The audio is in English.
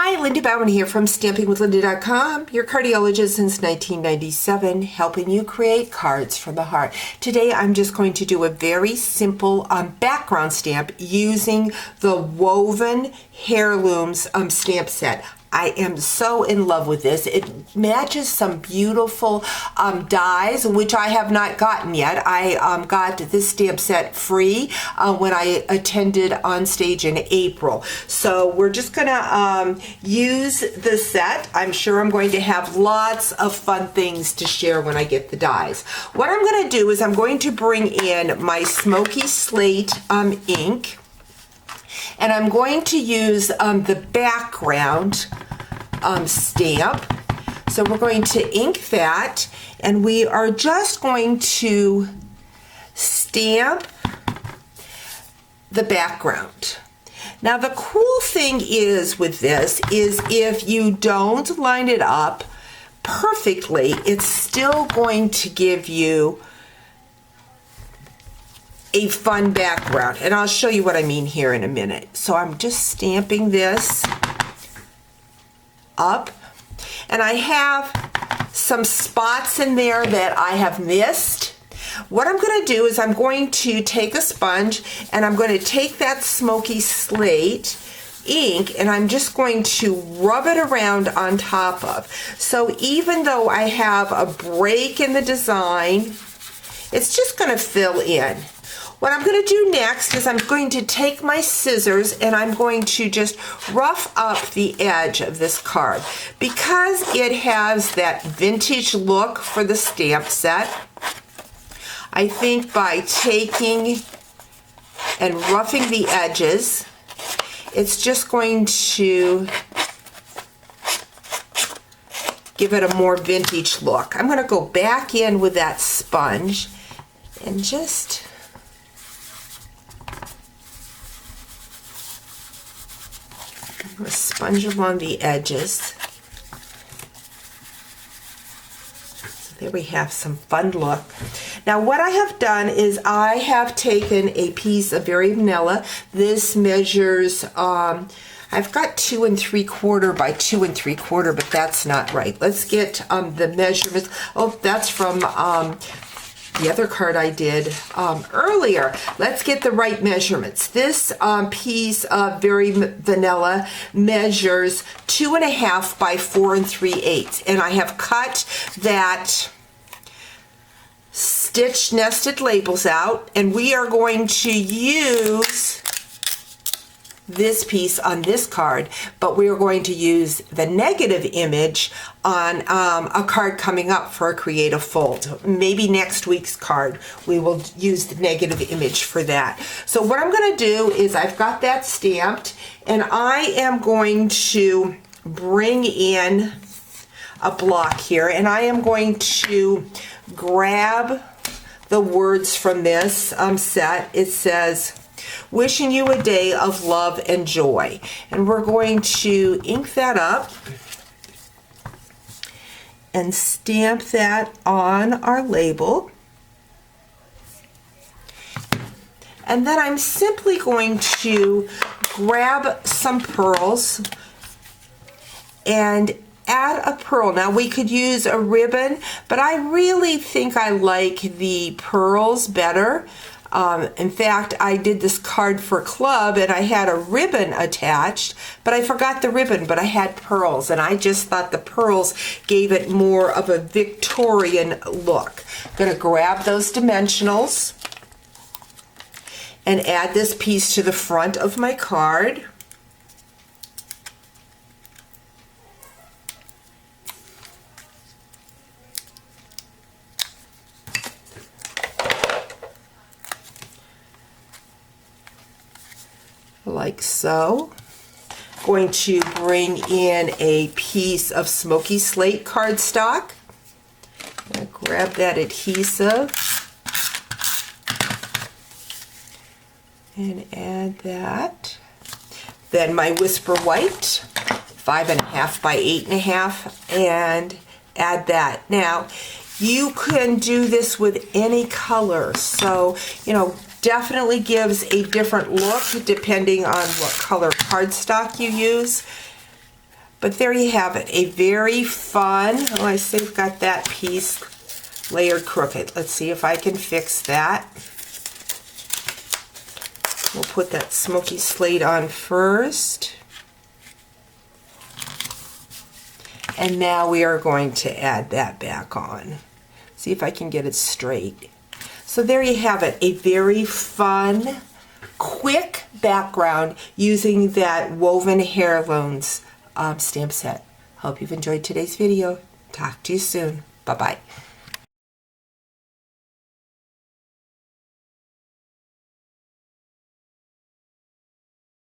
Hi, Linda Bauman here from StampingWithLinda.com, your cardiologist since 1997, helping you create cards from the heart. Today I'm just going to do a very simple background stamp using the woven Heirlooms stamp set. I am so in love with this. It matches some beautiful dies, which I have not gotten yet. I got this stamp set free when I attended on stage in April. So we're just gonna use the set. I'm sure I'm going to have lots of fun things to share when I get the dies. What I'm gonna do is I'm going to bring in my Smoky Slate ink, and I'm going to use the background stamp. So we're going to ink that, and we are just going to stamp the background. Now the cool thing is with this is if you don't line it up perfectly, it's still going to give you a fun background, and I'll show you what I mean here in a minute. So I'm just stamping this up, and I have some spots in there that I have missed. What I'm going to do is I'm going to take a sponge and I'm going to take that Smoky Slate ink and I'm just going to rub it around on top of. So even though I have a break in the design, it's just going to fill in. What I'm going to do next is I'm going to take my scissors and I'm going to just rough up the edge of this card. Because it has that vintage look for the stamp set, I think by taking and roughing the edges, it's just going to give it a more vintage look. I'm going to go back in with that sponge and just sponge along the edges. So there we have some fun look. Now what I have done is I have taken a piece of Very Vanilla. This measures, I've got 2 3/4 by 2 3/4, but that's not right. Let's get the measurements. Oh, that's from the other card I did earlier. Let's get the right measurements. This piece of Very Vanilla measures 2.5 by 4 3/8, and I have cut that stitch nested labels out, and we are going to use this piece on this card, but we are going to use the negative image on a card coming up for a creative fold. Maybe next week's card we will use the negative image for that. So what I'm going to do is I've got that stamped, and I am going to bring in a block here, and I am going to grab the words from this set. It says, "Wishing you a day of love and joy." And we're going to ink that up and stamp that on our label. And then I'm simply going to grab some pearls and add a pearl. Now we could use a ribbon, but I really think I like the pearls better. In fact, I did this card for club and I had a ribbon attached, but I forgot the ribbon, but I had pearls, and I just thought the pearls gave it more of a Victorian look. I'm going to grab those dimensionals and add this piece to the front of my card. Like so. Going to bring in a piece of Smoky Slate cardstock. I'm going to grab that adhesive and add that. Then my Whisper White, 5.5 by 8.5, and add that. Now, you can do this with any color, so, you know, definitely gives a different look depending on what color cardstock you use. But there you have it, a very fun, oh, I see I've got that piece layered crooked. Let's see if I can fix that. We'll put that smoky slate on first. And now we are going to add that back on. See if I can get it straight. So there you have it, a very fun, quick background using that woven heirlooms stamp set. Hope you've enjoyed today's video. Talk to you soon. Bye-bye.